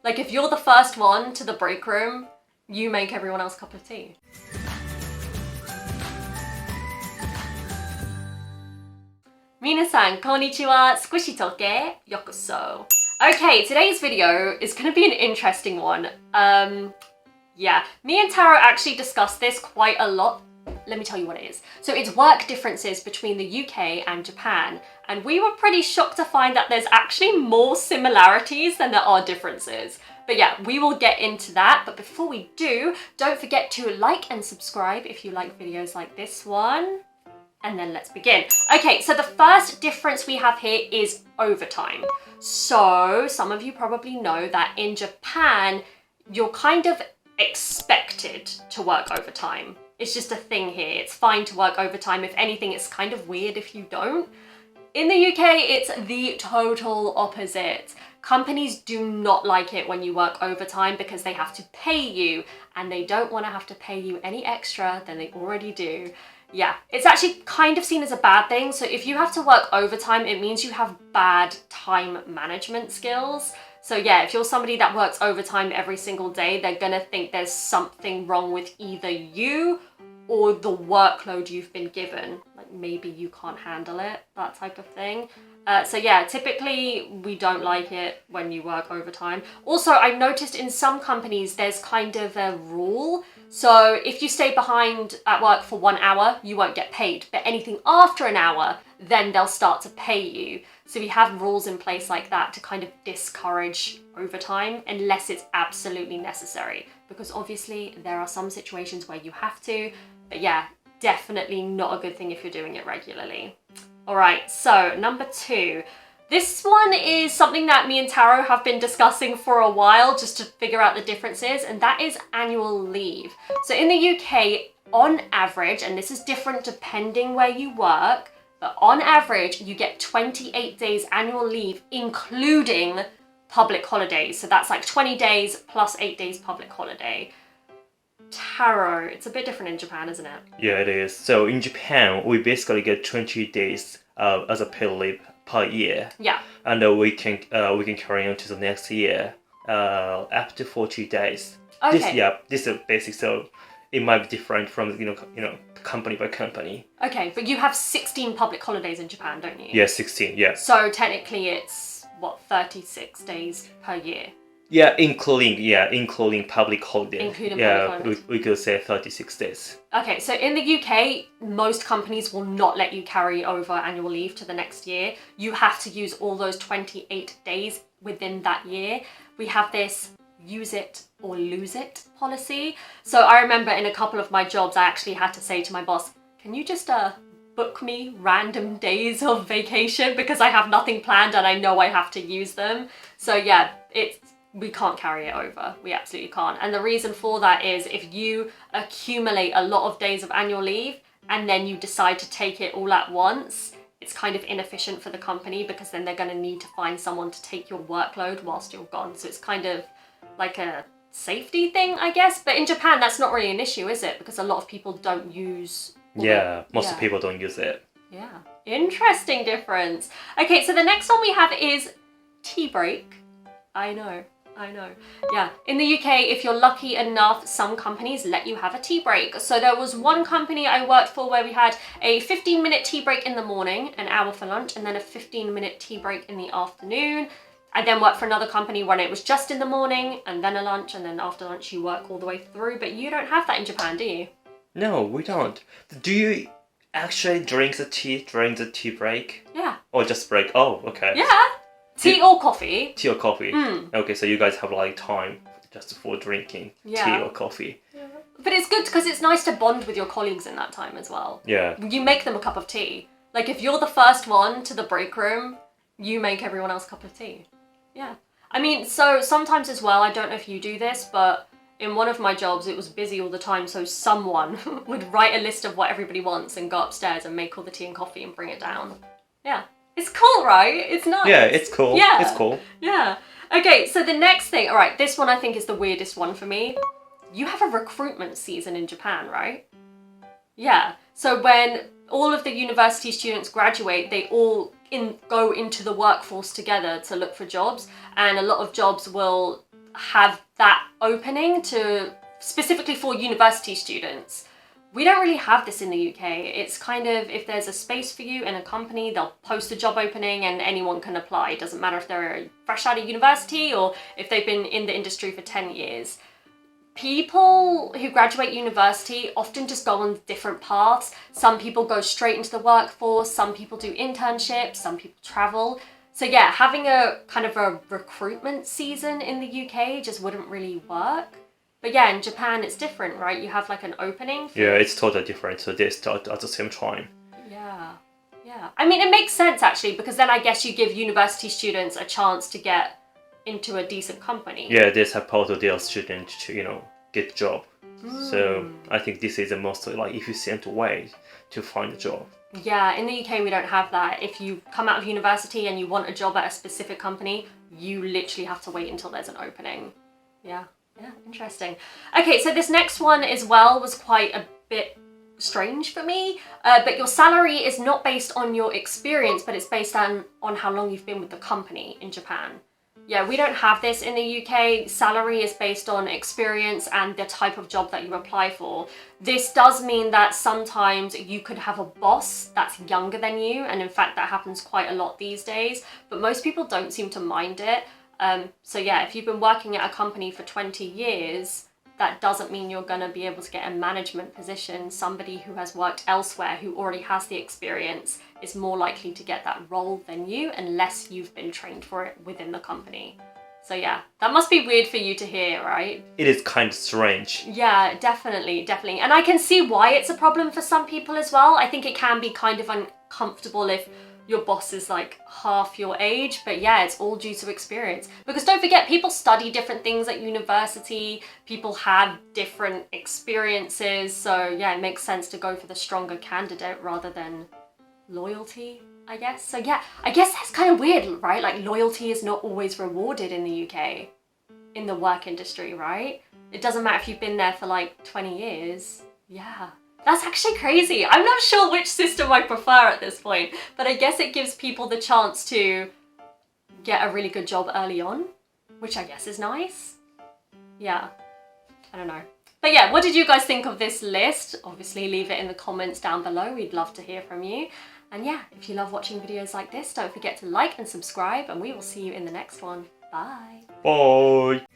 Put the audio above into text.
Like if you're the first one to the break room, you make everyone else a cup of tea. Minasan, konnichiwa, squishytalk e yokoso. Okay, today's video is going to be an interesting one. Yeah, me and Taro actually discussed this quite a lot. Let me tell you what it is. So it's work differences between the UK and Japan. And we were pretty shocked to find that there's actually more similarities than there are differences. But yeah, we will get into that. But before we do, don't forget to like and subscribe if you like videos like this one. And then let's begin. Okay, so the first difference we have here is overtime. So some of you probably know that in Japan, you're kind of expected to work overtime. It's just a thing here. It's fine to work overtime. If anything, it's kind of weird if you don't. In the UK, it's the total opposite. Companies do not like it when you work overtime because they have to pay you and they don't want to have to pay you any extra than they already do. Yeah, it's actually kind of seen as a bad thing. So if you have to work overtime, it means you have bad time management skills. So yeah, if you're somebody that works overtime every single day, they're gonna think there's something wrong with either you or the workload you've been given. Like maybe you can't handle it, that type of thing. So yeah, typically we don't like it when you work overtime. Also, I've noticed in some companies there's kind of a rule. So if you stay behind at work for 1 hour, you won't get paid. But anything after an hour, then they'll start to pay you. So we have rules in place like that to kind of discourage overtime unless it's absolutely necessary. Because obviously there are some situations where you have to, but yeah, definitely not a good thing if you're doing it regularly. All right, so number 2. This one is something that me and Taro have been discussing for a while just to figure out the differences, and that is annual leave. So in the UK, on average, and this is different depending where you work, but on average, you get 28 days annual leave, including public holidays. So that's like 20 days plus 8 days public holiday. Taro, it's a bit different in Japan, isn't it? Yeah, it is. So in Japan, we basically get 20 days as a paid leave per year. Yeah. And we can carry on to the next year up to 40 days. Okay. This is basic. So it might be different from you know company by company. Okay, but you have 16 public holidays in Japan, don't you? Yeah, 16. Yeah. So technically, it's what, 36 days per year. Yeah, including public holiday. Including public holidays. We could say 36 days. Okay, so in the UK, most companies will not let you carry over annual leave to the next year. You have to use all those 28 days within that year. We have this use it or lose it policy. So I remember in a couple of my jobs, I actually had to say to my boss, can you just book me random days of vacation because I have nothing planned and I know I have to use them. So yeah, we can't carry it over. We absolutely can't. And the reason for that is if you accumulate a lot of days of annual leave and then you decide to take it all at once, it's kind of inefficient for the company because then they're going to need to find someone to take your workload whilst you're gone. So it's kind of like a safety thing, I guess. But in Japan, that's not really an issue, is it? Because a lot of people don't use... Most people don't use it. Yeah. Interesting difference. Okay, so the next one we have is tea break. I know. Yeah, in the UK, if you're lucky enough, some companies let you have a tea break. So there was one company I worked for where we had a 15-minute tea break in the morning, an hour for lunch, and then a 15-minute tea break in the afternoon. I then worked for another company when it was just in the morning, and then a lunch, and then after lunch you work all the way through. But you don't have that in Japan, do you? No, we don't. Do you actually drink the tea during the tea break? Yeah. Or just break? Oh, okay. Yeah. Tea or coffee. Tea or coffee. Mm. Okay, so you guys have like time just for drinking tea or coffee. Yeah. But it's good because it's nice to bond with your colleagues in that time as well. Yeah. You make them a cup of tea. Like if you're the first one to the break room, you make everyone else a cup of tea. Yeah. I mean, so sometimes as well, I don't know if you do this, but in one of my jobs, it was busy all the time. So someone would write a list of what everybody wants and go upstairs and make all the tea and coffee and bring it down. Yeah. It's cool, right? It's nice. Yeah, it's cool. Yeah. It's cool. Yeah. Okay, so the next thing, all right, this one I think is the weirdest one for me. You have a recruitment season in Japan, right? Yeah. So when all of the university students graduate, they all go into the workforce together to look for jobs, and a lot of jobs will have that opening to specifically for university students. We don't really have this in the UK. It's kind of, if there's a space for you in a company, they'll post a job opening and anyone can apply. It doesn't matter if they're fresh out of university or if they've been in the industry for 10 years. People who graduate university often just go on different paths. Some people go straight into the workforce, some people do internships, some people travel. So yeah, having a kind of a recruitment season in the UK just wouldn't really work. But yeah, in Japan it's different, right? You have like an opening. Yeah, it's totally different. So they start at the same time. Yeah. I mean, it makes sense actually, because then I guess you give university students a chance to get into a decent company. Yeah, they support their student to, get a job. So I think this is the most like efficient way to find a job. Yeah, in the UK we don't have that. If you come out of university and you want a job at a specific company, you literally have to wait until there's an opening. Yeah, interesting. Okay, so this next one as well was quite a bit strange for me, but your salary is not based on your experience, but it's based on how long you've been with the company in Japan. Yeah, we don't have this in the UK. Salary is based on experience and the type of job that you apply for. This does mean that sometimes you could have a boss that's younger than you, and in fact that happens quite a lot these days, but most people don't seem to mind it. So yeah, if you've been working at a company for 20 years, that doesn't mean you're going to be able to get a management position. Somebody who has worked elsewhere, who already has the experience, is more likely to get that role than you unless you've been trained for it within the company. So yeah, that must be weird for you to hear, right? It is kind of strange. Yeah, definitely. And I can see why it's a problem for some people as well. I think it can be kind of uncomfortable if your boss is like half your age, but yeah, it's all due to experience. Because don't forget, people study different things at university, people have different experiences, so yeah, it makes sense to go for the stronger candidate rather than loyalty, I guess. So yeah, I guess that's kind of weird, right? Like loyalty is not always rewarded in the UK, in the work industry, right? It doesn't matter if you've been there for like 20 years. Yeah. That's actually crazy. I'm not sure which system I prefer at this point, but I guess it gives people the chance to get a really good job early on, which I guess is nice. Yeah, I don't know. But yeah, what did you guys think of this list? Obviously leave it in the comments down below. We'd love to hear from you. And yeah, if you love watching videos like this, don't forget to like and subscribe, and we will see you in the next one. Bye. Bye.